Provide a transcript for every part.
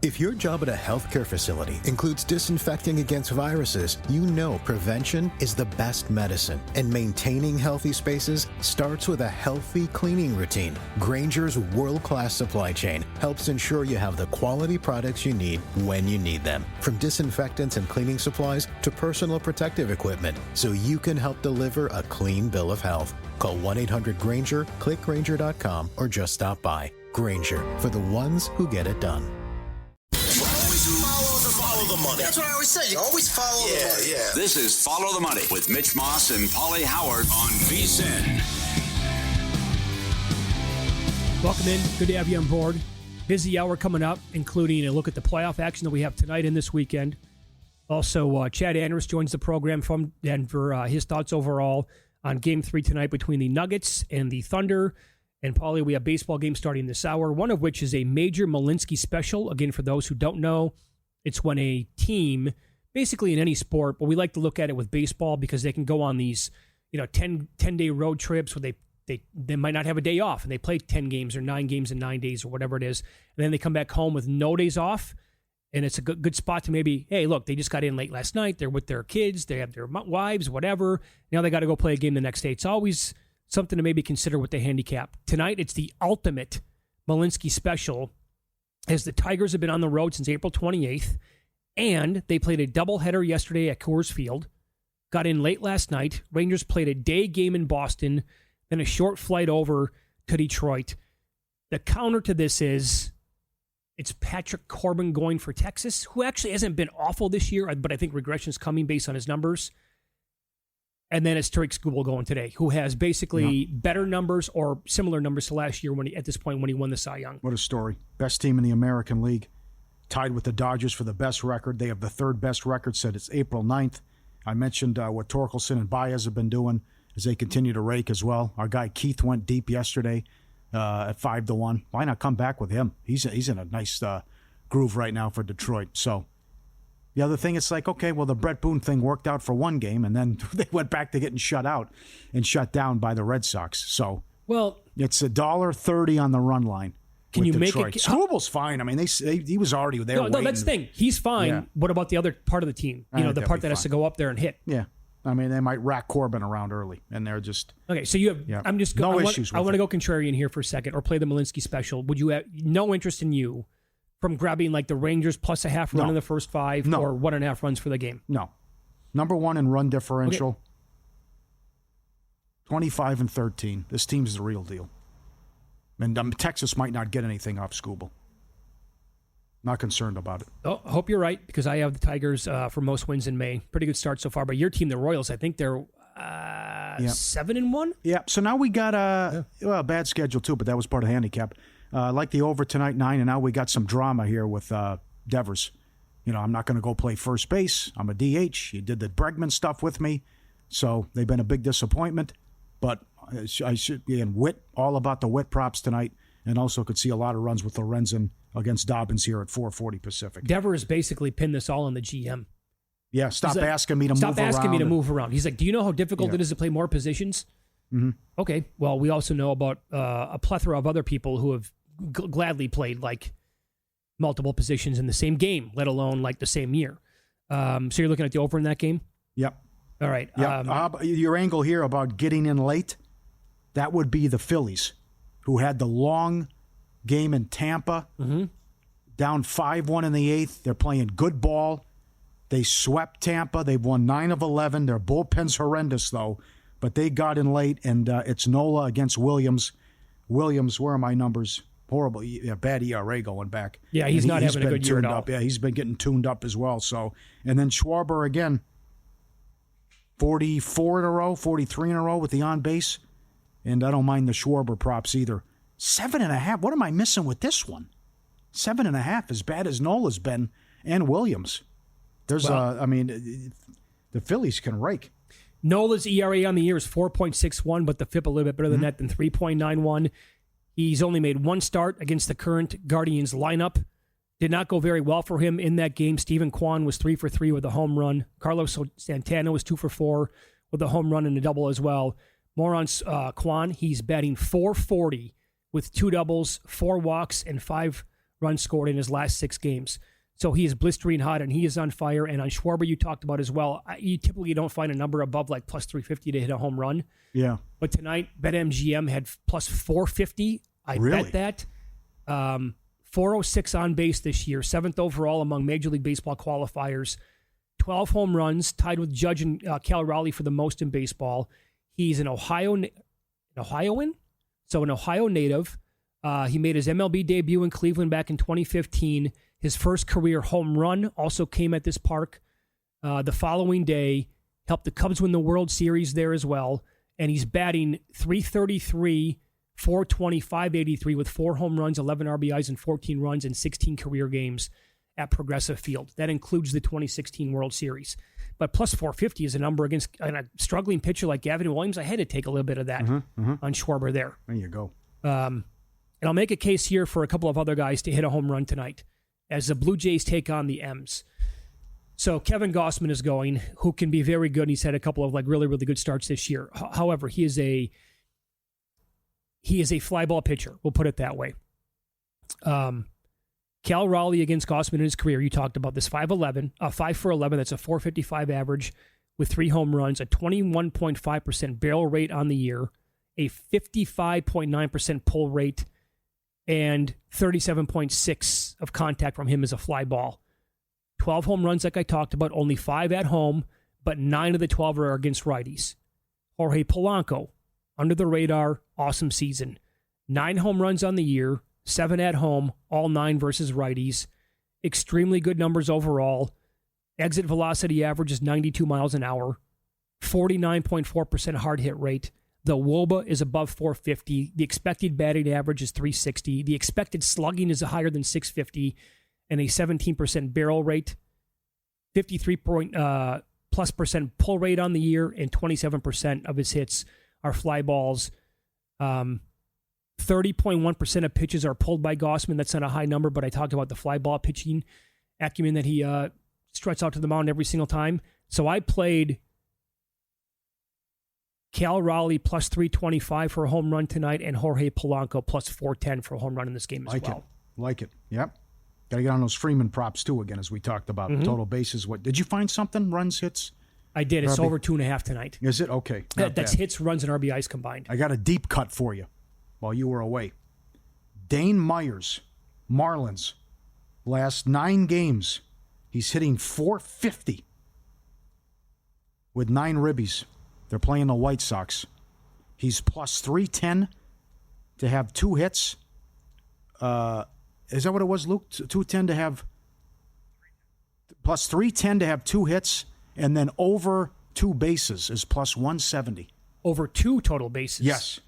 If your job at a healthcare facility includes disinfecting against viruses, you know prevention is the best medicine. And maintaining healthy spaces starts with a healthy cleaning routine. Grainger's world-class supply chain helps ensure you have the quality products you need when you need them. From disinfectants and cleaning supplies to personal protective equipment, so you can help deliver a clean bill of health. Call 1-800-GRAINGER, click Grainger.com, or just stop by. Grainger, for the ones who get it done. Follow the money. That's what I always say. You always follow the money. Yeah. This is Follow the Money with Mitch Moss and Pauly Howard on VSiN. Welcome in. Good to have you on board. Busy hour coming up, including a look at the playoff action that we have tonight and this weekend. Also, Chad Andrus joins the program from Denver. His thoughts overall on Game 3 tonight between the Nuggets and the Thunder. And, Pauly, we have baseball games starting this hour, one of which is a major Malinsky special. Again, for those who don't know, it's when a team, basically in any sport, but we like to look at it with baseball because they can go on these 10-day road trips where they might not have a day off, and they play 10 games or 9 games in 9 days or whatever it is, and then they come back home with no days off, and it's a good spot to maybe, hey, look, they just got in late last night, they're with their kids, they have their wives, whatever, now they got to go play a game the next day. It's always something to maybe consider with the handicap. Tonight, it's the ultimate Malinsky special, as the Tigers have been on the road since April 28th, and they played a doubleheader yesterday at Coors Field, got in late last night. Rangers played a day game in Boston, then a short flight over to Detroit. The counter to this is it's Patrick Corbin going for Texas, who actually hasn't been awful this year, but I think regression is coming based on his numbers. And then it's Tariq Skubal going today, who has basically better numbers or similar numbers to last year at this point when he won the Cy Young. What a story. Best team in the American League. Tied with the Dodgers for the best record. They have the third best record since it's April 9th. I mentioned what Torkelson and Baez have been doing as they continue to rake as well. Our guy Keith went deep yesterday at 5-1. Why not come back with him? He's in a nice groove right now for Detroit. So the other thing, it's like, okay, well, the Brett Boone thing worked out for one game, and then they went back to getting shut out and shut down by the Red Sox. So, well, it's $1.30 on the run line. Can you Detroit. make it? Strubal's fine. I mean, he was already there. No, that's the thing. He's fine. Yeah. What about the other part of the team? The part that has to go up there and hit. Yeah. I mean, they might rack Corbin around early, and they're just okay. So you have. Yeah. I'm just. No issues. I want to go contrarian here for a second, or play the Malinsky special. Would you have no interest in you from grabbing like the Rangers plus a half run in the first 5 or 1.5 runs for the game? No. Number one in run differential. Okay. 25-13. This team's the real deal. And Texas might not get anything off Skubal. Not concerned about it. Oh, I hope you're right, because I have the Tigers for most wins in May. Pretty good start so far. But your team, the Royals, I think they're 7-1? Yeah. So now we got a bad schedule too, but that was part of handicap. Like the over tonight, 9, and now we got some drama here with Devers. I'm not going to go play first base. I'm a DH. He did the Bregman stuff with me, so they've been a big disappointment. But I should be in Witt, all about the Witt props tonight, and also could see a lot of runs with Lorenzen against Dobbins here at 4:40 Pacific. Devers basically pinned this all on the GM. Yeah, stop asking me to move around. Stop asking me to move around. He's like, do you know how difficult it is to play more positions? Mm-hmm. Okay, well, we also know about a plethora of other people who have gladly played like multiple positions in the same game, let alone like the same year. So you're looking at the over in that game? Yep. All right. Yep. Your angle here about getting in late, that would be the Phillies, who had the long game in Tampa, down 5-1 in the 8th. They're playing good ball. They swept Tampa. They've won 9 of 11. Their bullpen's horrendous, though. But they got in late, and it's Nola against Williams. Williams, where are my numbers? Horrible, bad ERA going back. Yeah, he's not having a good year at all. Yeah, he's been getting tuned up as well. So, and then Schwarber again, 44 in a row, 43 in a row with the on base, and I don't mind the Schwarber props either. 7.5. What am I missing with this one? 7.5, as bad as Nola's been, and Williams. There's the Phillies can rake. Nola's ERA on the year is 4.61, but the FIP a little bit better than that, than 3.91. He's only made one start against the current Guardians lineup. Did not go very well for him in that game. Stephen Kwan was 3 for 3 with a home run. Carlos Santana was 2 for 4 with a home run and a double as well. More on Kwan. He's batting .440 with 2 doubles, 4 walks, and 5 runs scored in his last 6 games. So he is blistering hot, and he is on fire. And on Schwarber, you talked about as well. You typically don't find a number above like plus 350 to hit a home run. Yeah. But tonight, BetMGM had plus 450. I Really? bet that. 406 on base this year, 7th overall among Major League Baseball qualifiers. 12 home runs, tied with Judge and Cal Raleigh for the most in baseball. He's an Ohioan, so an Ohio native. He made his MLB debut in Cleveland back in 2015. His first career home run also came at this park the following day. Helped the Cubs win the World Series there as well. And he's batting .333, .420, .583 with 4 home runs, 11 RBIs, and 14 runs in 16 career games at Progressive Field. That includes the 2016 World Series. But plus 450 is a number against a struggling pitcher like Gavin Williams. I had to take a little bit of that on Schwarber there. There you go. And I'll make a case here for a couple of other guys to hit a home run tonight as the Blue Jays take on the M's. So Kevin Gausman is going, who can be very good. And he's had a couple of like really, really good starts this year. However, he is a fly ball pitcher. We'll put it that way. Cal Raleigh against Gausman in his career. You talked about this 5 for 11. That's a .455 average with 3 home runs, a 21.5% barrel rate on the year, a 55.9% pull rate, and 37.6 of contact from him as a fly ball. 12 home runs, like I talked about, only 5 at home, but 9 of the 12 are against righties. Jorge Polanco, under the radar, awesome season. 9 home runs on the year, 7 at home, all 9 versus righties. Extremely good numbers overall. Exit velocity average is 92 miles an hour. 49.4% hard hit rate. The WOBA is above 450. The expected batting average is 360. The expected slugging is higher than 650, and a 17% barrel rate. 53 plus percent pull rate on the year, and 27% of his hits are fly balls. 30.1% of pitches are pulled by Gausman. That's not a high number, but I talked about the fly ball pitching acumen that he struts out to the mound every single time. So I played Cal Raleigh plus 325 for a home run tonight, and Jorge Polanco plus 410 for a home run in this game as well. Like it. Yep. Got to get on those Freeman props too again, as we talked about. Total bases. What did you find? Something runs, hits? I did. It's over 2.5 tonight. Is it? Okay. That's hits, runs, and RBIs combined. I got a deep cut for you while you were away. Dane Myers, Marlins, last 9 games, he's hitting .450 with 9 ribbies. They're playing the White Sox. He's plus 310 to have 2 hits. Is that what it was, Luke? 210 to have... Plus 310 to have 2 hits, and then over 2 bases is plus 170. Over 2 total bases? Yes.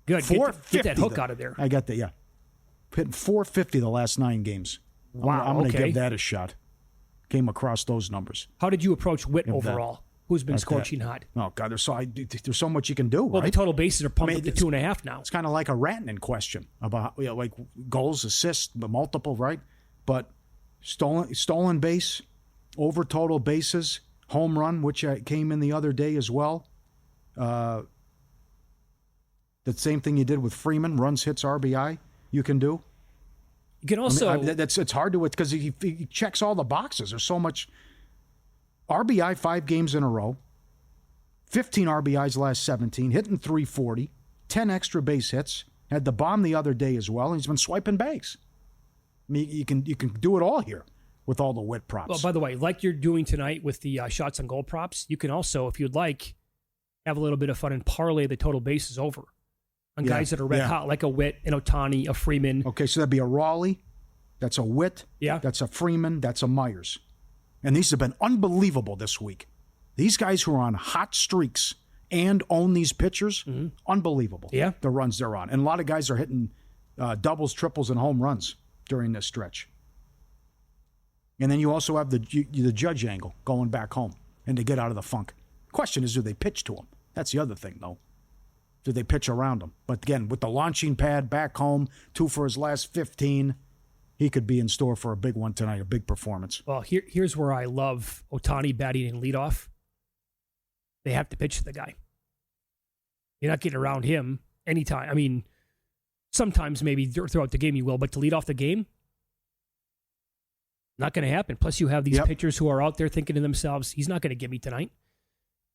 Good. Get that hook out of there. I got that, yeah. Hitting .450 the last 9 games. Wow, I'm going to give that a shot. Came across those numbers. How did you approach Witt overall? Who's been scorching hot? Oh, God, there's so much you can do, well, right? The total bases are pumped up to 2.5 now. It's kind of like a Ratnan question about like goals, assists, the multiple, right? But stolen base, over total bases, home run, which came in the other day as well. The same thing you did with Freeman, runs, hits, RBI, you can do. You can also... it's hard to... Because he checks all the boxes. There's so much... RBI 5 games in a row, 15 RBIs last 17, hitting .340, 10 extra base hits, had the bomb the other day as well, and he's been swiping bags. I mean, you can do it all here with all the Witt props. Well, by the way, like you're doing tonight with the shots on goal props, you can also, if you'd like, have a little bit of fun and parlay the total bases over on guys that are red hot, like a Witt, an Ohtani, a Freeman. Okay, so that'd be a Raleigh, that's a Witt, that's a Freeman, that's a Myers. And these have been unbelievable this week. These guys who are on hot streaks and own these pitchers, unbelievable. Yeah. The runs they're on. And a lot of guys are hitting doubles, triples, and home runs during this stretch. And then you also have the Judge angle going back home and to get out of the funk. Question is, do they pitch to him? That's the other thing, though. Do they pitch around him? But again, with the launching pad back home, 2 for his last 15, he could be in store for a big one tonight, a big performance. Well, here's where I love Ohtani batting in leadoff. They have to pitch to the guy. You're not getting around him anytime. I mean, sometimes maybe throughout the game you will, but to lead off the game, Not going to happen. Plus, you have these pitchers who are out there thinking to themselves, he's not going to get me tonight.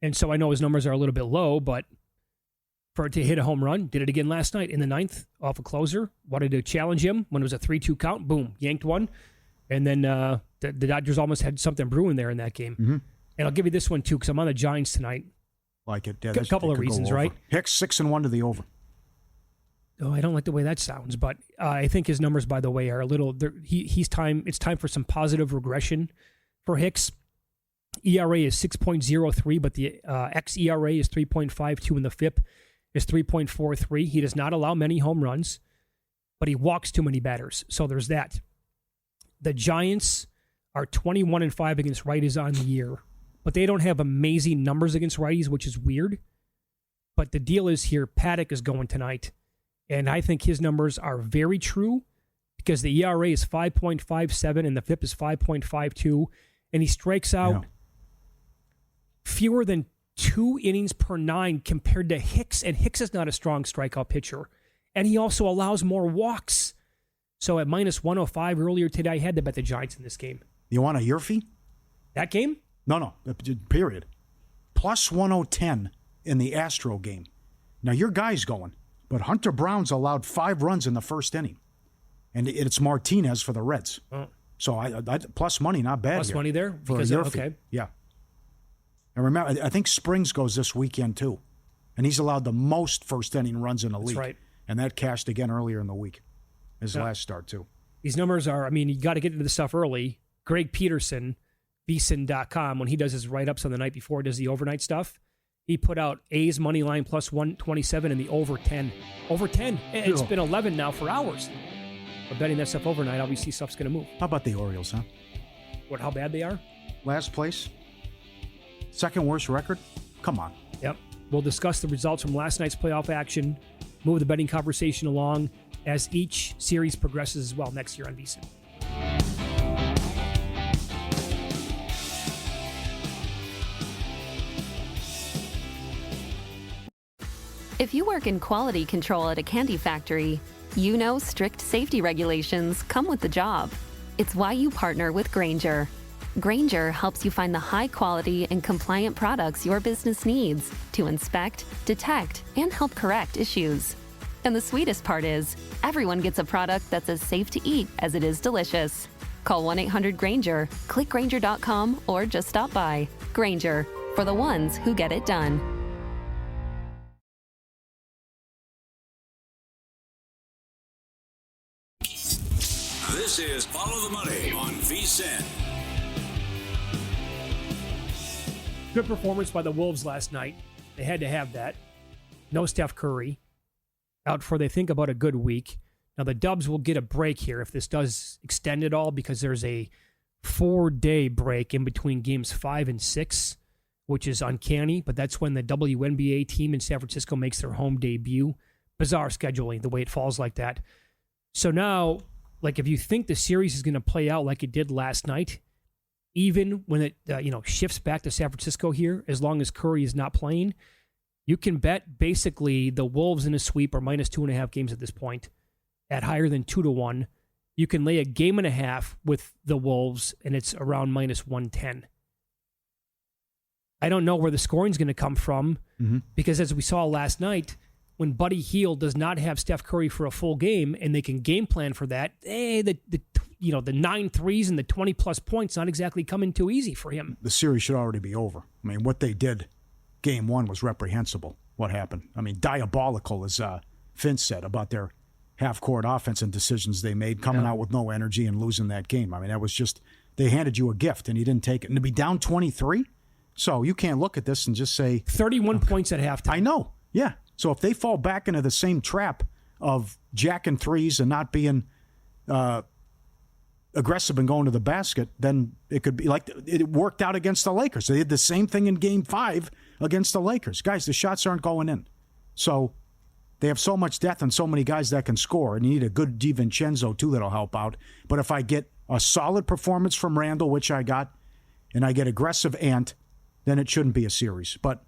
And so I know his numbers are a little bit low, but for it to hit a home run, did it again last night in the ninth off a closer. Wanted to challenge him when it was a 3-2 count. Boom, yanked one. And then the Dodgers almost had something brewing there in that game. Mm-hmm. And I'll give you this one, too, because I'm on the Giants tonight. Like it. Yeah, a couple of reasons, right? Hicks 6-1 to the over. Oh, I don't like the way that sounds, but I think his numbers, by the way, are a little. It's time for some positive regression for Hicks. ERA is 6.03, but the xERA is 3.52, and the FIP is 3.43. He does not allow many home runs, but he walks too many batters. So there's that. The Giants are 21-5 against righties on the year, but they don't have amazing numbers against righties, which is weird. But the deal is here, Paddock is going tonight. And I think his numbers are very true because the ERA is 5.57 and the FIP is 5.52. And he strikes out fewer than 2 innings per 9 compared to Hicks. And Hicks is not a strong strikeout pitcher. And he also allows more walks. So at minus 105 earlier today, I had to bet the Giants in this game. You want a Yurfie? That game? No. Period. Plus 110 in the Astro game. Now, your guy's going. But Hunter Brown's allowed 5 runs in the first inning. And it's Martinez for the Reds. Oh. So I plus money, not bad. Plus money there? Because okay. Yeah. And remember, I think Springs goes this weekend too. And he's allowed the most first inning runs in the league. That's right. And that cashed again earlier in the week. His last start too. These numbers are, you got to get into the stuff early. Greg Peterson, VSiN.com, when he does his write-ups on the night before, does the overnight stuff. He put out A's money line plus 127 and the over 10. Over 10. It's been 11 now for hours. But betting that stuff overnight, obviously stuff's going to move. How about the Orioles, huh? How bad they are? Last place. Second worst record. Come on. Yep. We'll discuss the results from last night's playoff action, move the betting conversation along as each series progresses as well next year on VSiN. If you work in quality control at a candy factory, you know strict safety regulations come with the job. It's why you partner with Grainger. Grainger helps you find the high quality and compliant products your business needs to inspect, detect, and help correct issues. And the sweetest part is, everyone gets a product that's as safe to eat as it is delicious. Call 1-800-GRAINGER, click Grainger.com, or just stop by. Grainger, for the ones who get it done. This is Follow the Money on VSiN. Good performance by the Wolves last night. They had to have that. No Steph Curry. Out for, they think, about a good week. Now, the Dubs will get a break here if this does extend at all because there's a 4-day break in between games 5 and 6, which is uncanny, but that's when the WNBA team in San Francisco makes their home debut. Bizarre scheduling, the way it falls like that. So now, if you think the series is going to play out like it did last night, even when it shifts back to San Francisco here, as long as Curry is not playing, you can bet basically the Wolves in a sweep are minus 2.5 games at this point at higher than 2-1. You can lay a game and a half with the Wolves, and it's around minus 110. I don't know where the scoring is going to come from because, as we saw last night, when Buddy Hield does not have Steph Curry for a full game and they can game plan for that, the 9 threes and the 20-plus points not exactly coming too easy for him. The series should already be over. What they did game 1 was reprehensible. What happened? Diabolical, as Vince said about their half-court offense and decisions they made, coming out with no energy and losing that game. That was just, they handed you a gift and you didn't take it. And to be down 23? So you can't look at this and just say... 31 points at halftime. I know, yeah. So if they fall back into the same trap of jacking threes and not being aggressive and going to the basket, then it could be like it worked out against the Lakers. They did the same thing in Game 5 against the Lakers. Guys, the shots aren't going in. So they have so much depth and so many guys that can score, and you need a good DiVincenzo, too, that'll help out. But if I get a solid performance from Randall, which I got, and I get aggressive Ant, then it shouldn't be a series. But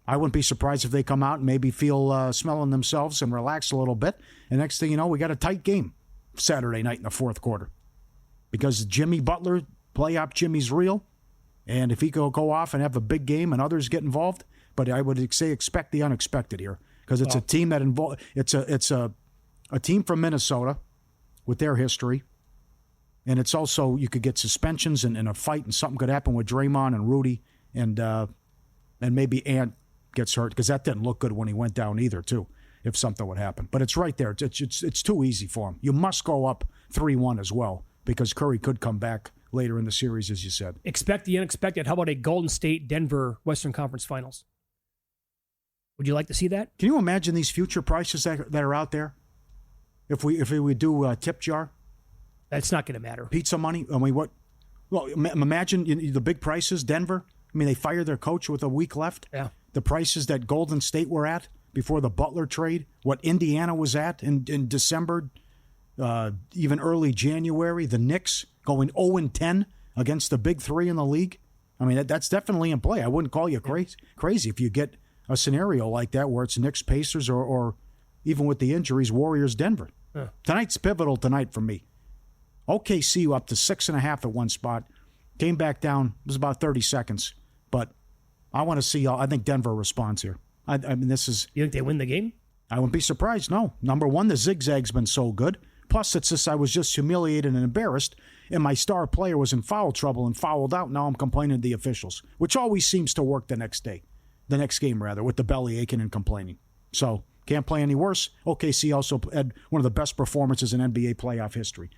I wouldn't be surprised if they come out and maybe feel smelling themselves and relax a little bit. And next thing you know, we got a tight game Saturday night in the fourth quarter. because Jimmy Butler, playoff Jimmy's real. And if he could go off and have a big game and others get involved, but I would say expect the unexpected here because it's a team that it's a team from Minnesota with their history. And it's also, you could get suspensions and a fight and something could happen with Draymond and Rudy and maybe Ant gets hurt because that didn't look good when he went down either, too, if something would happen. But it's right there. It's too easy for him. You must go up 3-1 as well because Curry could come back later in the series, as you said. Expect the unexpected. How about a Golden State-Denver Western Conference Finals? Would you like to see that? Can you imagine these future prices that are out there? If we would do a tip jar? That's not going to matter. Pizza money? I mean, what? Well, imagine the big prices. Denver. I mean, they fired their coach with a week left. Yeah. The prices that Golden State were at before the Butler trade. What Indiana was at in December, even early January. The Knicks going 0-10 against the big three in the league. I mean, that's definitely in play. I wouldn't call you crazy if you get a scenario like that where it's Knicks, Pacers, or even with the injuries, Warriors, Denver. Yeah. Tonight's pivotal tonight for me. OKC up to 6.5 at one spot. Came back down. It was about 30 seconds. But I want to see. I think Denver responds here. I mean, this is. You think they win the game? I wouldn't be surprised. No. Number one, the zigzag's been so good. Plus, it's just I was just humiliated and embarrassed, and my star player was in foul trouble and fouled out. Now I'm complaining to the officials, which always seems to work the next game, with the belly aching and complaining. So can't play any worse. OKC also had one of the best performances in NBA playoff history,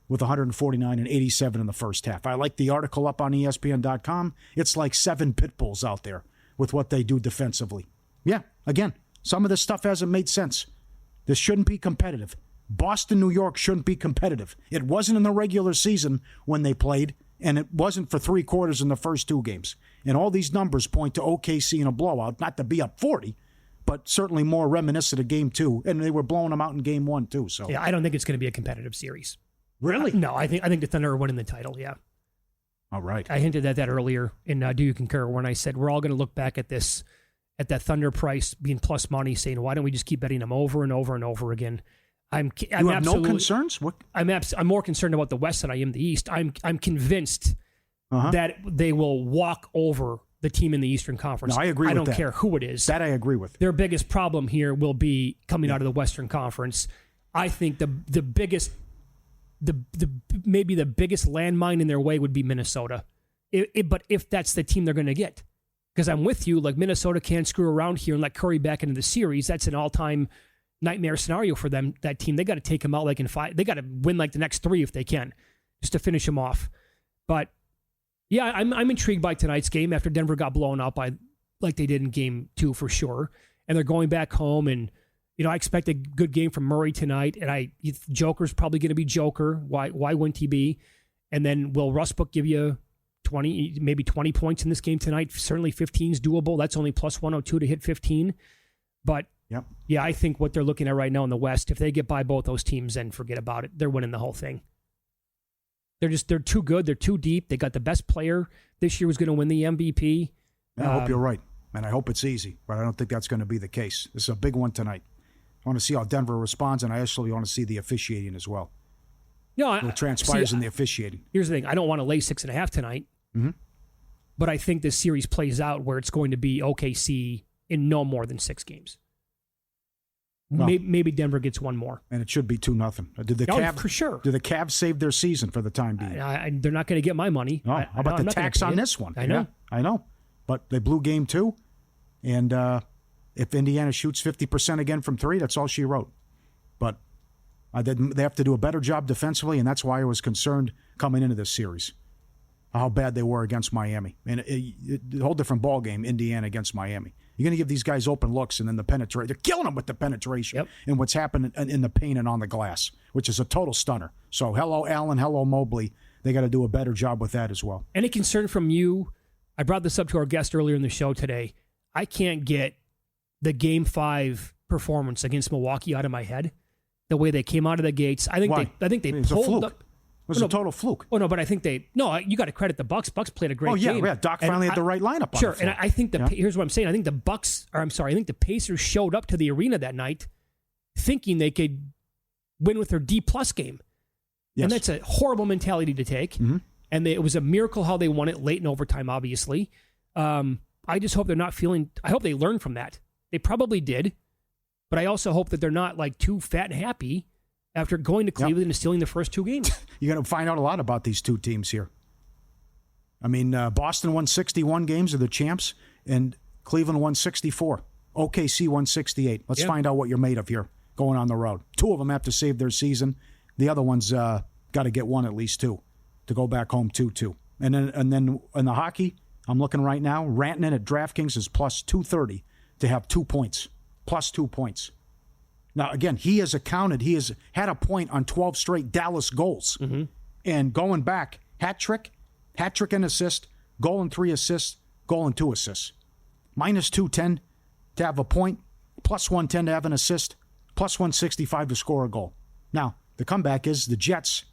with 149 and 87 in the first half. I like the article up on ESPN.com. It's like 7 pit bulls out there with what they do defensively. Yeah, again, some of this stuff hasn't made sense. This shouldn't be competitive. Boston, New York shouldn't be competitive. It wasn't in the regular season when they played, and it wasn't for 3 quarters in the first 2 games. And all these numbers point to OKC in a blowout, not to be up 40, but certainly more reminiscent of Game 2. And they were blowing them out in Game 1, too. So yeah, I don't think it's going to be a competitive series. Really? No, I think the Thunder are winning the title, yeah. All right. I hinted at that earlier, and do you concur when I said we're all going to look back at this, at that Thunder price being plus money, saying, why don't we just keep betting them over and over and over again? You have no concerns? What? I'm more concerned about the West than I am the East. I'm convinced that they will walk over the team in the Eastern Conference. No, I agree with that. I don't care who it is. That I agree with. Their biggest problem here will be coming out of the Western Conference. I think the biggest, maybe the biggest landmine in their way would be Minnesota. But if that's the team they're going to get. Because I'm with you, like Minnesota can't screw around here and let Curry back into the series. That's an all-time nightmare scenario for them, that team. They got to take them out like in 5. They got to win like the next 3 if they can, just to finish them off. But yeah, I'm intrigued by tonight's game after Denver got blown out by like they did in Game 2 for sure. And they're going back home, and I expect a good game from Murray tonight. And Joker's probably going to be Joker. Why wouldn't he be? And then will Westbrook give you 20 points in this game tonight? Certainly 15 is doable. That's only plus 102 to hit 15. But yep. Yeah, I think what they're looking at right now in the West, if they get by both those teams, then forget about it. They're winning the whole thing. They're too good. They're too deep. They got the best player this year who's going to win the MVP. I hope you're right, and I hope it's easy, but I don't think that's going to be the case. This is a big one tonight. I want to see how Denver responds, and I actually want to see the officiating as well. No, what transpires in the officiating. Here's the thing. I don't want to lay 6.5 tonight, but I think this series plays out where it's going to be OKC in no more than 6 games. Well, maybe Denver gets one more. And it should be 2-0. Did the Cavs, for sure. Did the Cavs save their season for the time being? They're not going to get my money. Oh, how about the tax on this one? I know. Yeah, I know. But they blew Game 2. And if Indiana shoots 50% again from 3, that's all she wrote. But they have to do a better job defensively, and that's why I was concerned coming into this series, how bad they were against Miami. And a whole different ballgame, Indiana against Miami. You're going to give these guys open looks and then the penetration. They're killing them with the penetration and what's happened in the paint and on the glass, which is a total stunner. So hello, Allen. Hello, Mobley. They got to do a better job with that as well. Any concern from you? I brought this up to our guest earlier in the show today. I can't get the Game 5 performance against Milwaukee out of my head. The way they came out of the gates. I think they pulled up. It was a total fluke. Oh, no, but I think you got to credit the Bucks. Bucks played a great game. Yeah. Doc finally had the right lineup on Sure, the floor. and I think here's what I'm saying. I think I think the Pacers showed up to the arena that night thinking they could win with their D+ game. Yes. And that's a horrible mentality to take. Mm-hmm. And it was a miracle how they won it late in overtime, obviously. I just hope they're not I hope they learned from that. They probably did. But I also hope that they're not like too fat and happy after going to Cleveland and stealing the first 2 games. You're going to find out a lot about these two teams here. I mean, Boston won 61 games, are the champs, and Cleveland won 64. OKC won 68. Let's find out what you're made of here going on the road. 2 of them have to save their season. The other one's got to get one at least, too, to go back home 2-2. And then in the hockey, I'm looking right now, Rantanen at DraftKings is plus 230 to have 2 points. Plus 2 points. Now, again, he has had a point on 12 straight Dallas goals. Mm-hmm. And going back, hat trick and assist, goal and 3 assists, goal and 2 assists. Minus 210 to have a point, plus 110 to have an assist, plus 165 to score a goal. Now, the comeback is the Jets,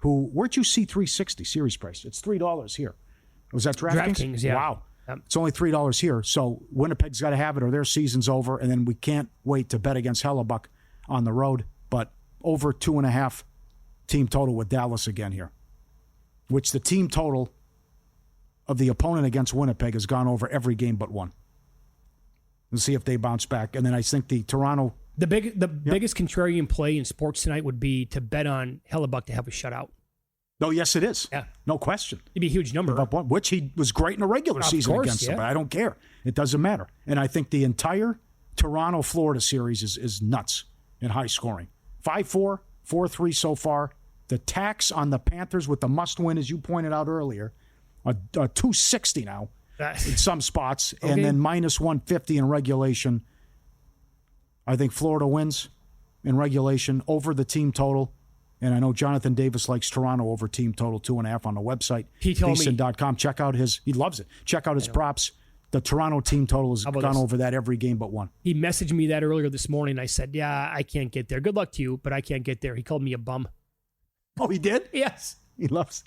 where'd you see 360 series price? It's $3 here. Was that DraftKings? DraftKings, yeah. Wow. It's only $3 here. So Winnipeg's got to have it or their season's over, and then we can't wait to bet against Hellebuck on the road. But over 2.5 team total with Dallas again here, which the team total of the opponent against Winnipeg has gone over every game but one. Let's see if they bounce back. And then I think the Toronto... The biggest contrarian play in sports tonight would be to bet on Hellebuck to have a shutout. Oh, yes, it is. Yeah. No question. It'd be a huge number. Which he was great in a regular season against them, but I don't care. It doesn't matter. And I think the entire Toronto-Florida series is nuts in high scoring. 5-4, 4-3 so far. The tax on the Panthers with the must-win, as you pointed out earlier, a 260 now in some spots, okay. And then minus 150 in regulation. I think Florida wins in regulation over the team total. And I know Jonathan Davis likes Toronto over team total 2.5 on the website. He told me. Check out he loves it. Check out his props. The Toronto team total has gone over that every game but one. He messaged me that earlier this morning. I said, yeah, I can't get there. Good luck to you, but I can't get there. He called me a bum. Oh, he did? Yes. He loves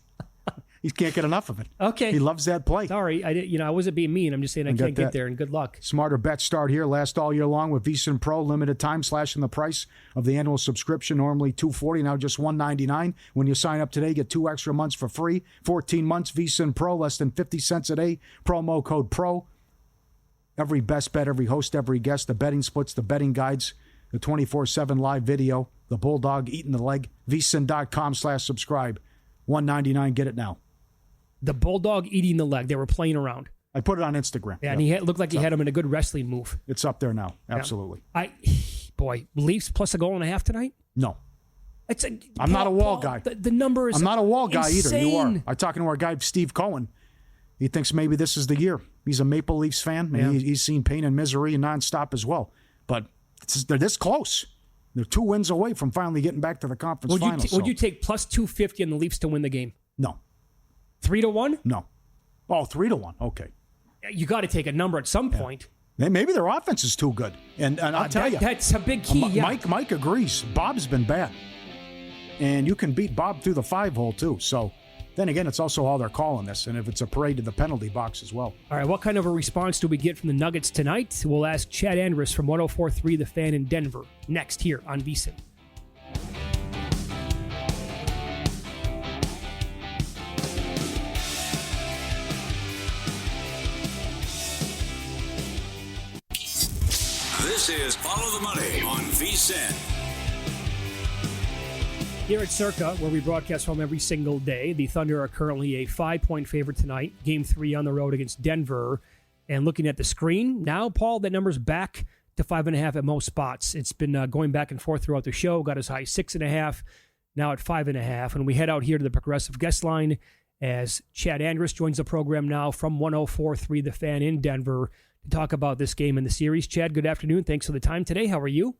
He can't get enough of it. Okay. He loves that play. Sorry, I wasn't being mean. I'm just saying I can't get there, and good luck. Smarter bets start here. Last all year long with VSiN Pro. Limited time, slashing the price of the annual subscription. Normally $240, now just $199. When you sign up today, get 2 extra months for free. 14 months, VSiN Pro, less than 50 cents a day. Promo code PRO. Every best bet, every host, every guest, the betting splits, the betting guides, the 24/7 live video, the Bulldog eating the leg. VSiN.com/subscribe. $199, get it now. The Bulldog eating the leg. They were playing around. I put it on Instagram. Yeah, and he looked like he had him in a good wrestling move. It's up there now. Absolutely. Yeah. Leafs plus a goal and a half tonight? No. I'm not a wall guy. The number is I'm not a wall guy insane. either. You are. I'm talking to our guy, Steve Cohen. He thinks maybe this is the year. He's a Maple Leafs fan. Yeah. He's seen pain and misery nonstop as well. But they're this close. They're 2 wins away from finally getting back to the conference finals. Would you take plus 250 on the Leafs to win the game? No. 3-1? No. Oh, 3-1. Okay. You got to take a number at some point. Maybe their offense is too good. And I'll tell you. That's a big key. Mike agrees. Bob's been bad. And you can beat Bob through the 5-hole, too. So, then again, it's also how they're calling this. And if it's a parade to the penalty box as well. All right, what kind of a response do we get from the Nuggets tonight? We'll ask Chad Andrus from 104.3 The Fan in Denver next here on VSiN. This is Follow the Money on VSiN. Here at Circa, where we broadcast from every single day, the Thunder are currently a 5-point favorite tonight. Game 3 on the road against Denver. And looking at the screen, now, Paul, that number's back to 5.5 at most spots. It's been going back and forth throughout the show. Got as high as 6.5, now at 5.5. And we head out here to the Progressive Guest Line as Chad Andrus joins the program now from 104.3 The Fan in Denver to talk about this game in the series. Chad, good afternoon. Thanks for the time today. How are you?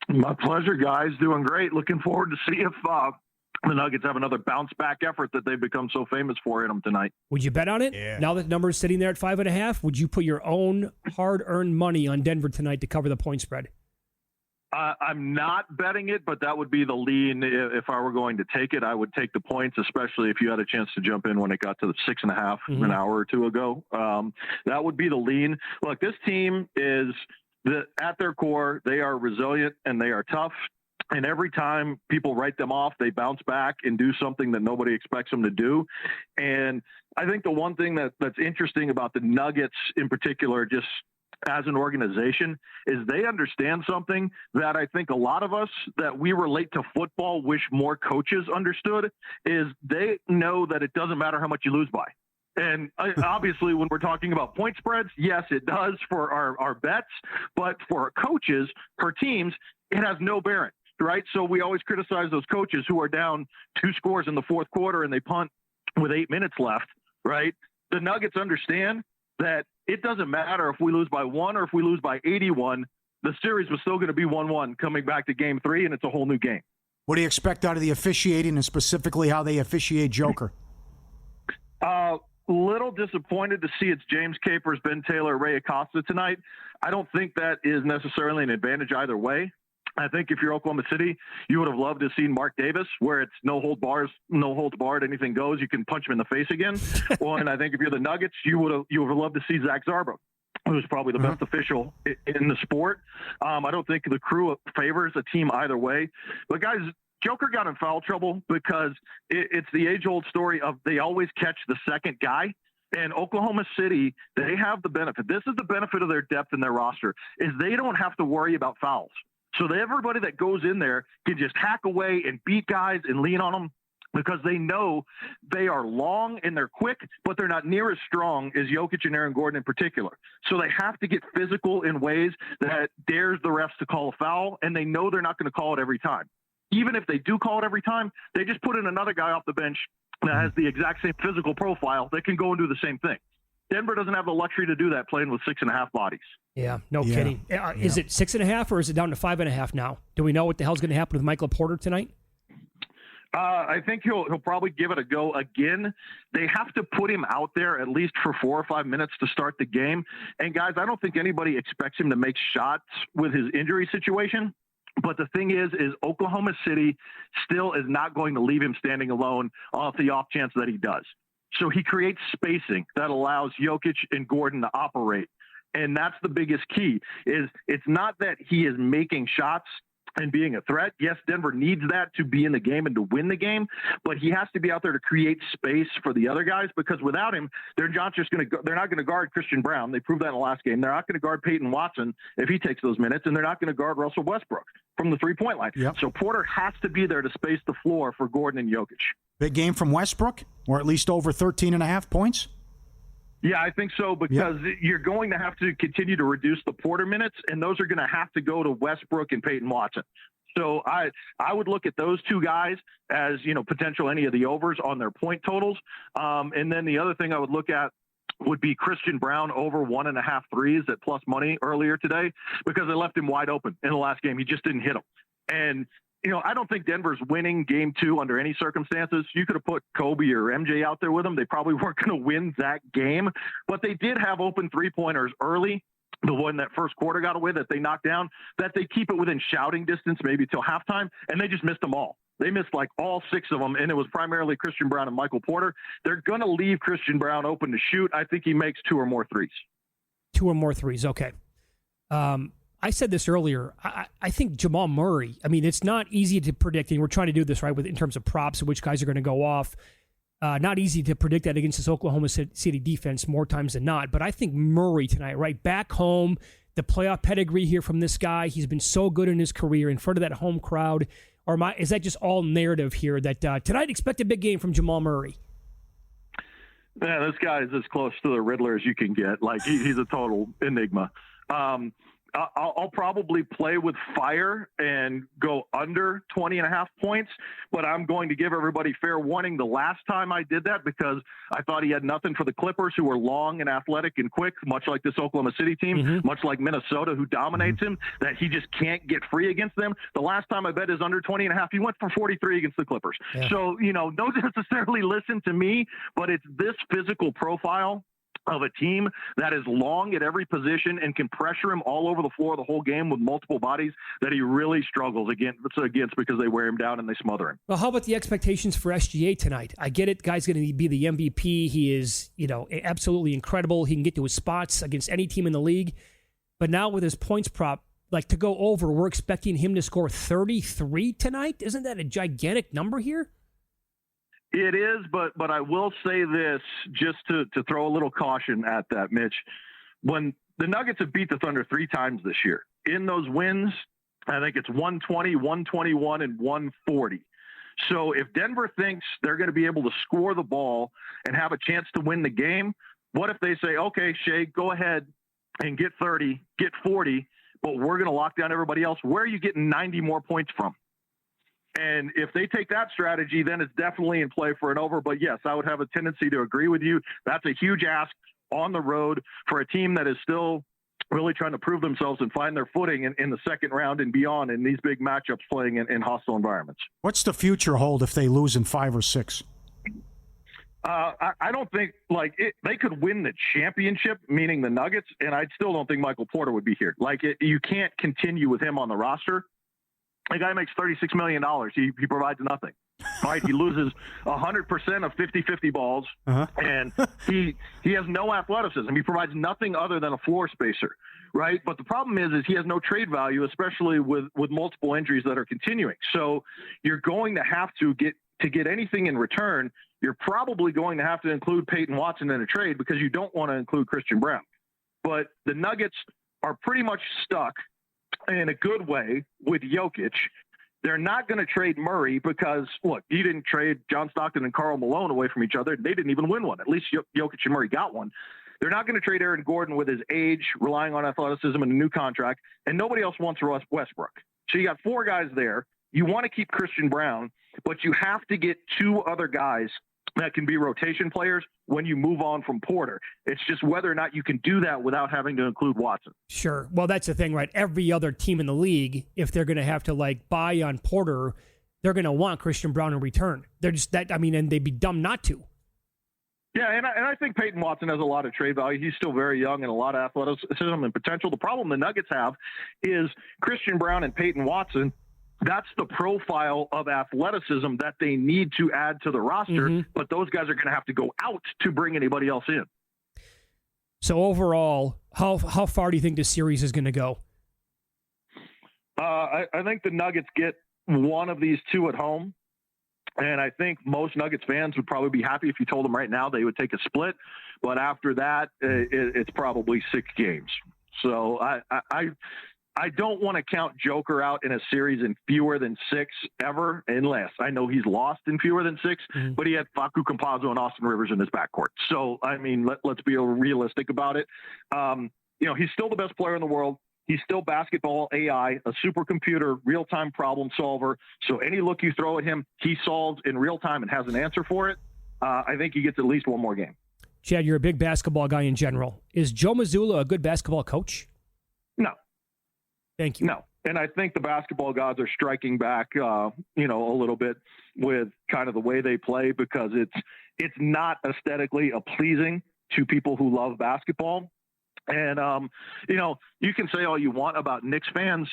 My pleasure, guys. Doing great. Looking forward to see if the Nuggets have another bounce-back effort that they've become so famous for in them tonight. Would you bet on it? Yeah. Now that the number is sitting there at 5.5, would you put your own hard-earned money on Denver tonight to cover the point spread? I'm not betting it, but that would be the lean. If I were going to take it, I would take the points, especially if you had a chance to jump in when it got to the 6.5 an hour or two ago. That would be the lean. Look, this team is... at their core, they are resilient and they are tough. And every time people write them off, they bounce back and do something that nobody expects them to do. And I think the one thing that's interesting about the Nuggets in particular, just as an organization, is they understand something that I think a lot of us that we relate to football wish more coaches understood, is they know that it doesn't matter how much you lose by. And obviously, when we're talking about point spreads, yes, it does for our bets, but for our coaches, for teams, it has no bearing. Right. So we always criticize those coaches who are down 2 scores in the fourth quarter and they punt with 8 minutes left. Right. The Nuggets understand that it doesn't matter if we lose by 1 or if we lose by 81. The series was still going to be 1-1 coming back to game 3, and it's a whole new game. What do you expect out of the officiating, and specifically how they officiate Joker? Little disappointed to see it's James Capers, Ben Taylor, Ray Acosta tonight. I don't think that is necessarily an advantage either way. I think if you're Oklahoma City, you would have loved to have seen Mark Davis, where it's no holds barred, anything goes. You can punch him in the face again. Well, and I think if you're the Nuggets, you would have loved to see Zach Zarba, who's probably the best official in the sport. I don't think the crew favors a team either way. But guys, Joker got in foul trouble because it's the age-old story of they always catch the second guy. And Oklahoma City, they have the benefit. This is the benefit of their depth in their roster, is they don't have to worry about fouls. So everybody that goes in there can just hack away and beat guys and lean on them because they know they are long and they're quick, but they're not near as strong as Jokic and Aaron Gordon in particular. So they have to get physical in ways that dares the refs to call a foul, and they know they're not going to call it every time. Even if they do call it every time, they just put in another guy off the bench that has the exact same physical profile that can go and do the same thing. Denver doesn't have the luxury to do that playing with 6.5 bodies. Yeah, no kidding. Is it 6.5 or is it down to 5.5 now? Do we know what the hell's going to happen with Michael Porter tonight? I think he'll probably give it a go again. They have to put him out there at least for 4 or 5 minutes to start the game. And guys, I don't think anybody expects him to make shots with his injury situation. But the thing is Oklahoma City still is not going to leave him standing alone off the off chance that he does. So he creates spacing that allows Jokic and Gordon to operate. And that's the biggest key, is it's not that he is making shots and being a threat. Yes, Denver needs that to be in the game and to win the game, but he has to be out there to create space for the other guys, because without him, they're not going to guard Christian Brown. They proved that in the last game. They're not going to guard Peyton Watson if he takes those minutes, and they're not going to guard Russell Westbrook from the three-point line. Yep. So Porter has to be there to space the floor for Gordon and Jokic. Big game from Westbrook, or at least over 13.5 points? Yeah, I think so, because you're going to have to continue to reduce the Porter minutes, and those are going to have to go to Westbrook and Peyton Watson. So I would look at those two guys as, potential any of the overs on their point totals. And then the other thing I would look at would be Christian Brown over 1.5 threes at plus money earlier today, because they left him wide open in the last game. He just didn't hit them. And I don't think Denver's winning game 2 under any circumstances. You could have put Kobe or MJ out there with them. They probably weren't going to win that game, but they did have open 3-pointers early. The one that first quarter got away that they knocked down, that they keep it within shouting distance, maybe till halftime, and they just missed them all. They missed like all 6 of them, and it was primarily Christian Brown and Michael Porter. They're going to leave Christian Brown open to shoot. I think he makes 2 or more threes. 2 or more threes, okay. I said this earlier. I think Jamal Murray, it's not easy to predict, and we're trying to do this, right, in terms of props and which guys are going to go off. Not easy to predict that against this Oklahoma City defense more times than not. But I think Murray tonight, right, back home, the playoff pedigree here from this guy. He's been so good in his career in front of that home crowd. Or is that just all narrative here that tonight expect a big game from Jamal Murray? Yeah, this guy is as close to the Riddler as you can get. Like, he's a total enigma. I'll probably play with fire and go under 20.5 points, but I'm going to give everybody fair warning. The last time I did that, because I thought he had nothing for the Clippers, who were long and athletic and quick, much like this Oklahoma City team, much like Minnesota, who dominates him, that he just can't get free against them. The last time I bet is under 20.5. He went for 43 against the Clippers. Yeah. So, don't necessarily listen to me, but it's this physical profile of a team that is long at every position and can pressure him all over the floor the whole game with multiple bodies that he really struggles against because they wear him down and they smother him. Well, how about the expectations for SGA tonight? I get it. Guy's going to be the MVP. He is, absolutely incredible. He can get to his spots against any team in the league. But now with his points prop like to go over, we're expecting him to score 33 tonight. Isn't that a gigantic number here? It is, but I will say this just to throw a little caution at that, Mitch. When the Nuggets have beat the Thunder 3 times this year, in those wins, I think it's 120, 121, and 140. So if Denver thinks they're going to be able to score the ball and have a chance to win the game, what if they say, okay, Shea, go ahead and get 30, get 40, but we're going to lock down everybody else? Where are you getting 90 more points from? And if they take that strategy, then it's definitely in play for an over. But yes, I would have a tendency to agree with you. That's a huge ask on the road for a team that is still really trying to prove themselves and find their footing in the second round and beyond in these big matchups playing in hostile environments. What's the future hold if they lose in 5 or 6? I don't think they could win the championship, meaning the Nuggets, and I still don't think Michael Porter would be here. You can't continue with him on the roster. The guy makes $36 million. He provides nothing. Right? He loses 100% of 50-50 balls, and he has no athleticism. He provides nothing other than a floor spacer, right? But the problem is he has no trade value, especially with multiple injuries that are continuing. So you're going to have to get anything in return. You're probably going to have to include Peyton Watson in a trade because you don't want to include Christian Brown. But the Nuggets are pretty much stuck in a good way with Jokic. They're not going to trade Murray because, look, you didn't trade John Stockton and Karl Malone away from each other. They didn't even win one. At least Jokic and Murray got one. They're not going to trade Aaron Gordon with his age, relying on athleticism and a new contract, and nobody else wants Russ Westbrook. So you got 4 guys there. You want to keep Christian Brown, but you have to get 2 other guys that can be rotation players when you move on from Porter. It's just whether or not you can do that without having to include Watson. Sure. Well, that's the thing, right? Every other team in the league, if they're going to have to buy on Porter, they're going to want Christian Brown in return. They're just and they'd be dumb not to. Yeah, and I think Peyton Watson has a lot of trade value. He's still very young and a lot of athleticism and potential. The problem the Nuggets have is Christian Brown and Peyton Watson. That's the profile of athleticism that they need to add to the roster, but those guys are going to have to go out to bring anybody else in. So overall, how far do you think this series is going to go? I think the Nuggets get one of these 2 at home, and I think most Nuggets fans would probably be happy if you told them right now they would take a split, but after that, it's probably 6 games. So I don't want to count Joker out in a series in fewer than 6 ever, unless I know he's lost in fewer than 6, but he had Facu Campazzo and Austin Rivers in his backcourt. So, I mean, let's be realistic about it. He's still the best player in the world. He's still basketball AI, a supercomputer, real-time problem solver. So any look you throw at him, he solves in real time and has an answer for it. I think he gets at least one more game. Chad, you're a big basketball guy in general. Is Joe Mazzulla a good basketball coach? No. Thank you. No. And I think the basketball gods are striking back, a little bit with kind of the way they play because it's not aesthetically pleasing to people who love basketball. And, you can say all you want about Knicks fans.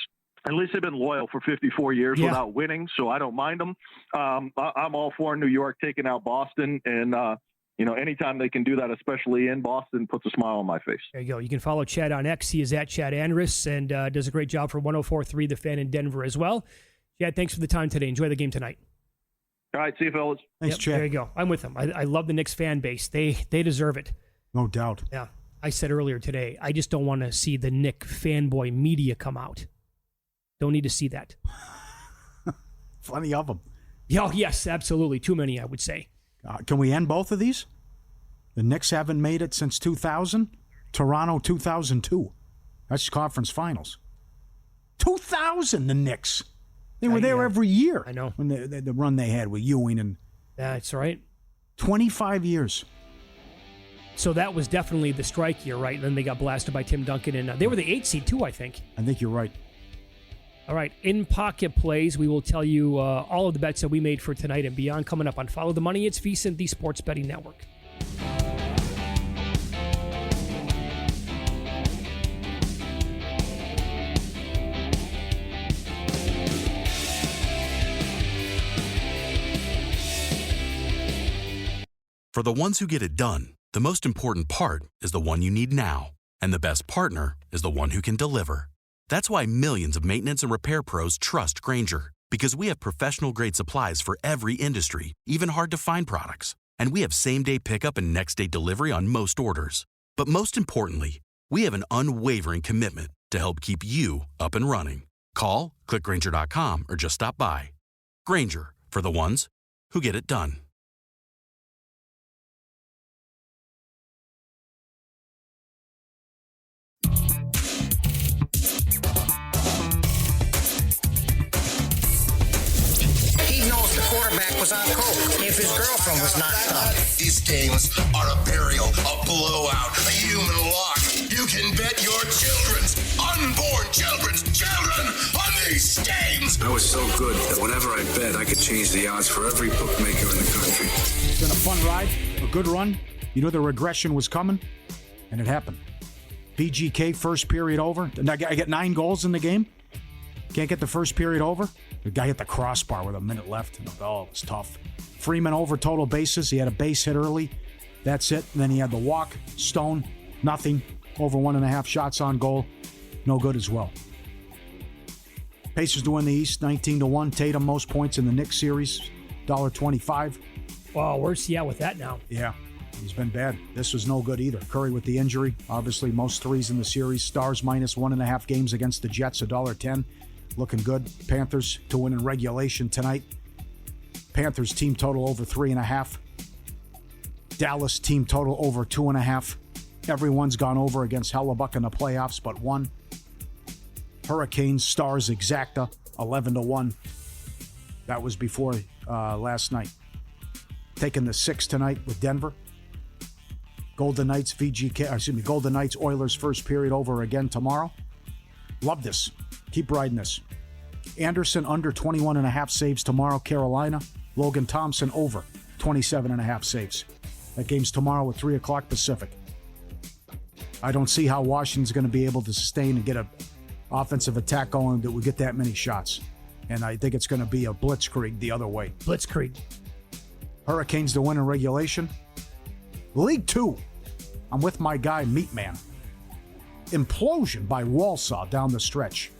At least they've been loyal for 54 years without winning, so I don't mind them. I'm all for New York taking out Boston, and anytime they can do that, especially in Boston, puts a smile on my face. There you go. You can follow Chad on X. He is at Chad Andrus and does a great job for 104.3 The Fan in Denver as well. Chad, thanks for the time today. Enjoy the game tonight. All right, see you, fellas. Thanks, Chad. There you go. I'm with them. I love the Knicks fan base. They deserve it. No doubt. Yeah. I said earlier today, I just don't want to see the Knick fanboy media come out. Don't need to see that. Plenty of them. Oh, yes, absolutely. Too many, I would say. Can we end both of these? The Knicks haven't made it since 2000. Toronto, 2002. That's conference finals. 2000, the Knicks. They were there every year. I know. When the run they had with Ewing and... That's right. 25 years. So that was definitely the strike year, right? And then they got blasted by Tim Duncan. And they were the 8th seed, too, I think. I think you're right. All right, in pocket plays, we will tell you all of the bets that we made for tonight and beyond coming up on Follow the Money. It's VSiN, the Sports Betting Network. For the ones who get it done, the most important part is the one you need now. And the best partner is the one who can deliver. That's why millions of maintenance and repair pros trust Grainger, because we have professional-grade supplies for every industry, even hard-to-find products. And we have same-day pickup and next-day delivery on most orders. But most importantly, we have an unwavering commitment to help keep you up and running. Call, click Grainger.com, or just stop by. Grainger, for the ones who get it done. He knows the quarterback was on coke if his girlfriend was knocked up. These games are a burial, a blowout, a human lock. You can bet your children's unborn children on these games. I was so good that whenever I bet, I could change the odds for every bookmaker in the country. It's been a fun ride, a good run. You knew the regression was coming, and it happened. VGK, first period over. I get 9 goals in the game. Can't get the first period over. The guy hit the crossbar with a minute left. Oh, it was tough. Freeman over total bases. He had a base hit early. That's it. And then he had the walk. Stone, nothing. Over 1.5 shots on goal. No good as well. Pacers to win the East, 19-1. Tatum, most points in the Knicks series, $1.25. Wow, where's he at with that now? Yeah, he's been bad. This was no good either. Curry with the injury. Obviously, most threes in the series. Stars minus 1.5 games against the Jets, $1.10. Looking good. Panthers to win in regulation tonight. Panthers team total over 3.5. Dallas team total over 2.5. Everyone's gone over against Hellebuck in the playoffs but one. Hurricanes, Stars, exacta, 11-1. That was before last night. Taking the 6 tonight with Denver. Golden Knights, Golden Knights, Oilers first period over again tomorrow. Love this. Keep riding this. Anderson under 21.5 saves tomorrow, Carolina. Logan Thompson over 27.5 saves. That game's tomorrow at 3 o'clock Pacific. I don't see how Washington's going to be able to sustain and get an offensive attack going that would get that many shots. And I think it's going to be a blitzkrieg the other way. Blitzkrieg. Hurricanes to win in regulation. League 2. I'm with my guy, Meatman. Implosion by Walsall down the stretch.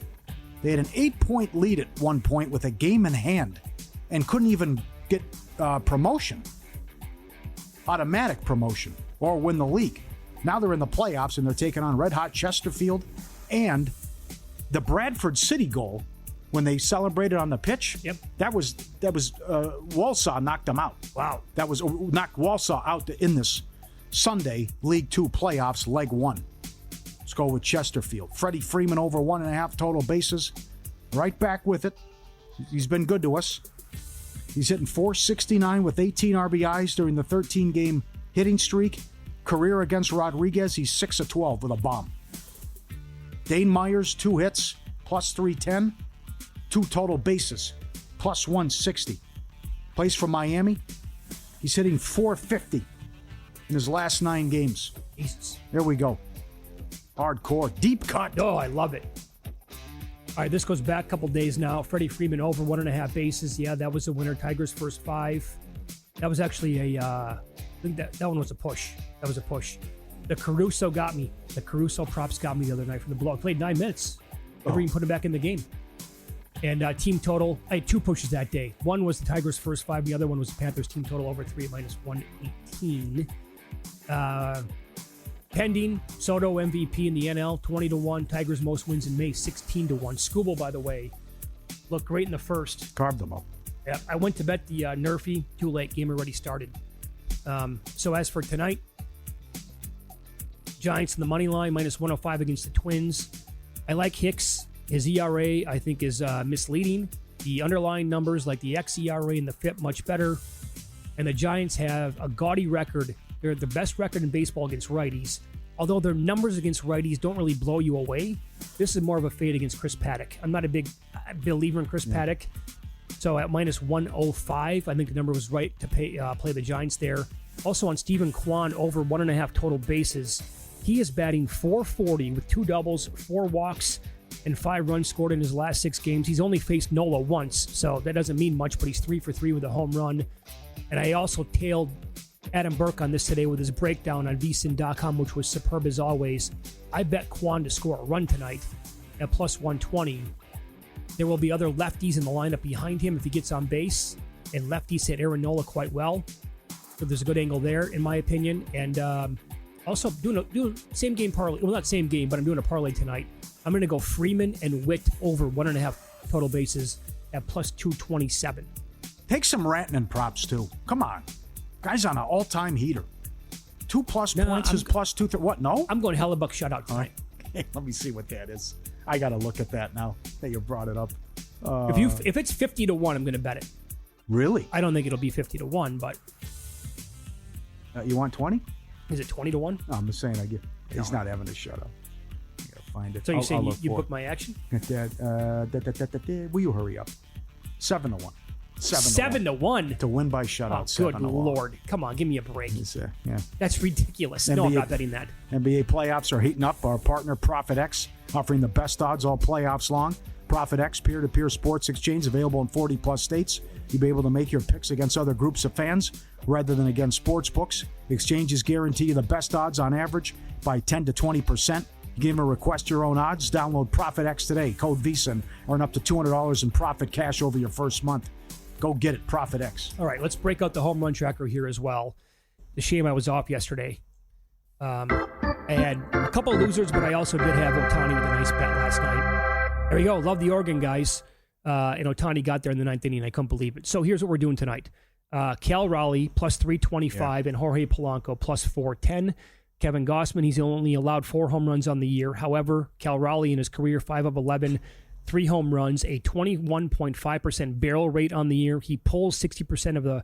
They had an 8-point lead at one point with a game in hand and couldn't even get promotion. Automatic promotion or win the league. Now they're in the playoffs and they're taking on Red Hot Chesterfield and the Bradford City goal when they celebrated on the pitch. Yep. That was Walsall knocked them out. Wow. That was knocked Walsall out in this Sunday League 2 playoffs leg 1. Let's go with Chesterfield. Freddie Freeman over 1.5 total bases. Right back with it. He's been good to us. He's hitting .469 with 18 RBIs during the 13-game hitting streak. Career against Rodriguez, he's 6 of 12 with a bomb. Dane Myers, 2 hits, plus 310. 2 total bases, plus 160. Plays for Miami. He's hitting .450 in his last 9 games. Jesus. There we go. Hardcore. Deep cut. Oh, I love it. All right, this goes back a couple days now. Freddie Freeman over 1.5 bases. Yeah, that was a winner. Tigers first 5. That was actually I think that one was a push. That was a push. The Caruso got me. The Caruso props got me the other night from the blow. Played 9 minutes. Never even put him back in the game. And team total, I had 2 pushes that day. One was the Tigers first 5. The other one was the Panthers team total over 3 minus 118. Pending Soto MVP in the NL, 20-1. Tigers most wins in May, 16-1. Scooble, by the way, looked great in the first. Carved them up. Yeah, I went to bet the Nerfy. Too late. Game already started. So as for tonight, Giants in the money line, minus 105 against the Twins. I like Hicks. His ERA, I think, is misleading. The underlying numbers, like the xERA and the FIP, much better. And the Giants have a gaudy record. They're the best record in baseball against righties. Although their numbers against righties don't really blow you away, this is more of a fade against Chris Paddock. I'm not a big believer in Chris Paddock. So at minus 105, I think the number was right to play the Giants there. Also on Stephen Kwan, over 1.5 total bases. He is batting .440 with 2 doubles, 4 walks, and 5 runs scored in his last 6 games. He's only faced Nola once, so that doesn't mean much, but he's 3 for 3 with a home run. And I also tailed Adam Burke on this today with his breakdown on vsin.com, which was superb as always. I bet Kwan to score a run tonight. at plus 120. There will be other lefties in the lineup behind him if he gets on base, and lefties hit Aaron Nola quite well. So there's a good angle there, in my opinion. And also doing same game parlay. Well, not same game, but I'm doing a parlay tonight. I'm going to go Freeman and Witt over 1.5 total bases at plus 227. Take some Rantanen props, too. Come on. Guy's on an all-time heater. 2+ points is plus 2. What, no? I'm going Hellebuck shutout tonight. Okay, let me see what that is. I got to look at that now that you brought it up. If it's 50 to 1, I'm going to bet it. Really? I don't think it'll be 50 to 1, but. You want 20? Is it 20 to 1? No, I'm just saying he's not having a shutout. I got to find it. So you're saying you book my action? Will you hurry up? 7 to 1. 7 to 1 to win by shutout. Oh, good Lord! Come on, give me a break. Yeah, that's ridiculous. No, I'm not betting that. NBA playoffs are heating up. Our partner Profit X offering the best odds all playoffs long. Profit X peer-to-peer sports exchange available in 40+ states. You'll be able to make your picks against other groups of fans rather than against sports books. Exchanges guarantee you the best odds on average by 10 to 20%. You can even request your own odds. Download Profit X today. Code VSIN. Earn up to $200 in profit cash over your first month. Go get it, Profit X. All right, let's break out the home run tracker here as well. The shame I was off yesterday. I had a couple of losers, but I also did have Ohtani with a nice bet last night. There we go. Love the Oregon guys. And Ohtani got there in the 9th inning. I couldn't believe it. So here's what we're doing tonight. Cal Raleigh, plus 325, and Jorge Polanco, plus 410. Kevin Gossman, he's only allowed 4 home runs on the year. However, Cal Raleigh in his career, 5 of 11, 3 home runs, a 21.5% barrel rate on the year. He pulls 60% of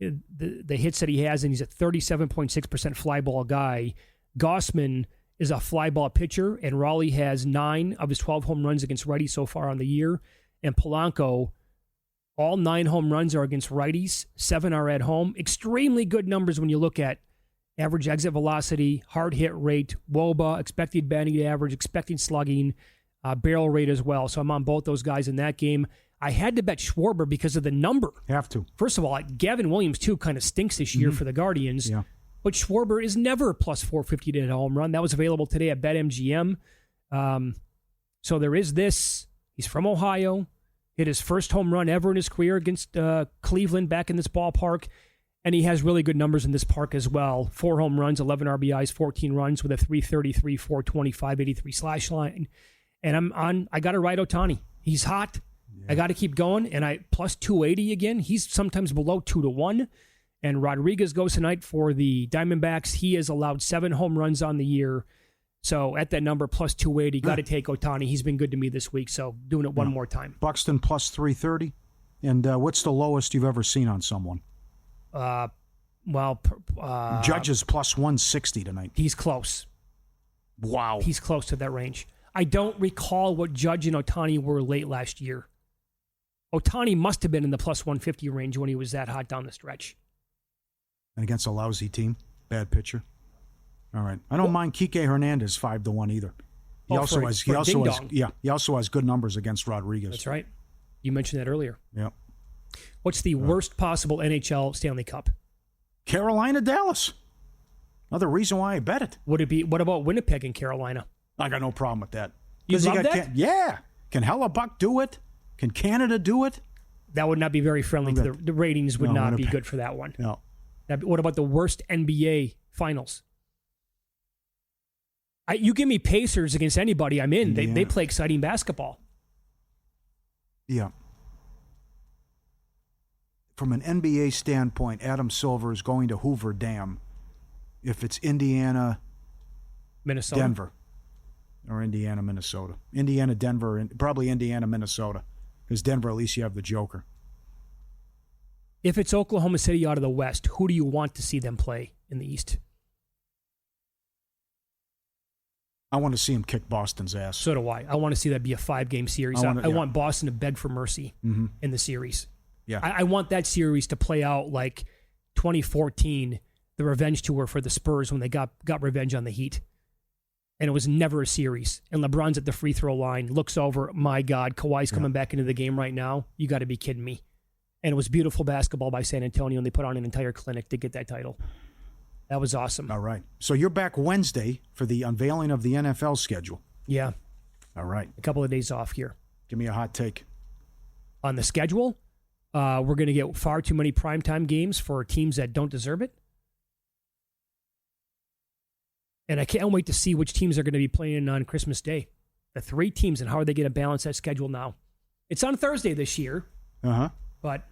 the hits that he has, and he's a 37.6% fly ball guy. Gossman is a fly ball pitcher, and Raleigh has 9 of his 12 home runs against righties so far on the year. And Polanco, all 9 home runs are against righties, 7 are at home. Extremely good numbers when you look at average exit velocity, hard hit rate, WOBA, expected batting average, expected slugging, barrel rate as well. So I'm on both those guys in that game. I had to bet Schwarber because of the number. Have to. First of all, Gavin Williams, too, kind of stinks this year for the Guardians. Yeah. But Schwarber is never plus 450 to hit a home run. That was available today at BetMGM. So there is this. He's from Ohio. Hit his first home run ever in his career against Cleveland back in this ballpark. And he has really good numbers in this park as well. 4 home runs, 11 RBIs, 14 runs with a 333, 425, 83 slash line. And I got to ride Ohtani. He's hot. Yeah. I got to keep going. And I plus 280 again. He's sometimes below 2 to 1. And Rodriguez goes tonight for the Diamondbacks. He has allowed 7 home runs on the year. So at that number, plus 280, got to take Ohtani. He's been good to me this week, so doing it one more time. Buxton plus 330. And what's the lowest you've ever seen on someone? Judge's plus 160 tonight. He's close. Wow. He's close to that range. I don't recall what Judge and Ohtani were late last year. Ohtani must have been in the plus 150 range when he was that hot down the stretch. And against a lousy team, bad pitcher. All right. I don't mind Kike Hernandez 5 to 1 either. He also has good numbers against Rodriguez. That's right. You mentioned that earlier. Yep. What's the worst possible NHL Stanley Cup? Carolina, Dallas. Another reason why I bet it. Would it be? What about Winnipeg and Carolina? I got no problem with that. You love that? Yeah. Can Hellebuck do it? Can Canada do it? That would not be very friendly to the ratings. Would not be good for that one. No. What about the worst NBA finals? You give me Pacers against anybody, I'm in. They play exciting basketball. Yeah. From an NBA standpoint, Adam Silver is going to Hoover Dam. If it's Indiana, Minnesota, Denver, or Indiana, Minnesota. Indiana, Denver, and probably Indiana, Minnesota. Because Denver, at least you have the Joker. If it's Oklahoma City out of the West, who do you want to see them play in the East? I want to see him kick Boston's ass. So do I. I want to see that be a 5-game series. I want Boston to beg for mercy in the series. Yeah, I want that series to play out like 2014, the revenge tour for the Spurs when they got revenge on the Heat. And it was never a series. And LeBron's at the free throw line, looks over, my God, Kawhi's coming back into the game right now. You got to be kidding me. And it was beautiful basketball by San Antonio, and they put on an entire clinic to get that title. That was awesome. All right. So you're back Wednesday for the unveiling of the NFL schedule. Yeah. All right. A couple of days off here. Give me a hot take. On the schedule, we're going to get far too many primetime games for teams that don't deserve it. And I can't wait to see which teams are going to be playing on Christmas Day. The 3 teams, and how are they going to balance that schedule now? It's on Thursday this year. Uh-huh. But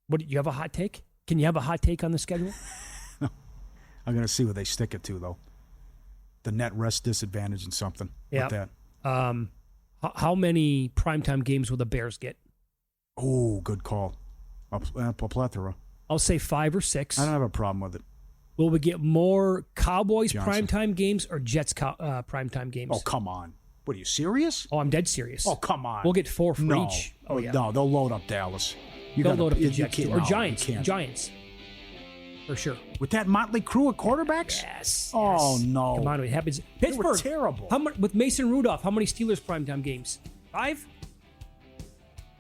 what, you have a hot take? Can you have a hot take on the schedule? I'm going to see what they stick it to, though. The net rest disadvantage and something with that. How many primetime games will the Bears get? Oh, good call. A plethora. I'll say 5 or 6. I don't have a problem with it. Will we get more Cowboys Johnson. primetime games or Jets primetime games? Oh, come on. What, are you serious? Oh, I'm dead serious. Oh, come on. We'll get 4 for each. Oh, yeah. No, they'll load up Dallas. They'll load up the Jets or Giants. Giants. For sure. With that motley crew of quarterbacks? Yes. Oh, no. Come on, it happens. Pittsburgh. They were terrible. With Mason Rudolph, how many Steelers primetime games? 5?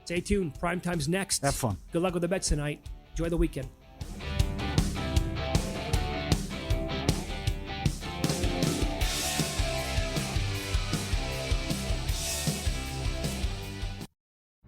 Stay tuned. Primetime's next. Have fun. Good luck with the bets tonight. Enjoy the weekend.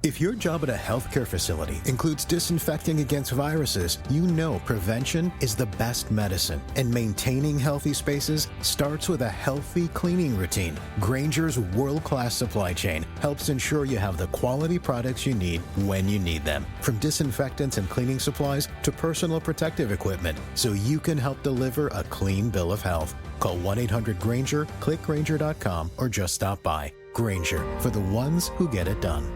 If your job at a healthcare facility includes disinfecting against viruses, you know prevention is the best medicine. And maintaining healthy spaces starts with a healthy cleaning routine. Grainger's world-class supply chain helps ensure you have the quality products you need when you need them. From disinfectants and cleaning supplies to personal protective equipment, so you can help deliver a clean bill of health. Call 1-800-GRAINGER, click Grainger.com, or just stop by. Grainger, for the ones who get it done.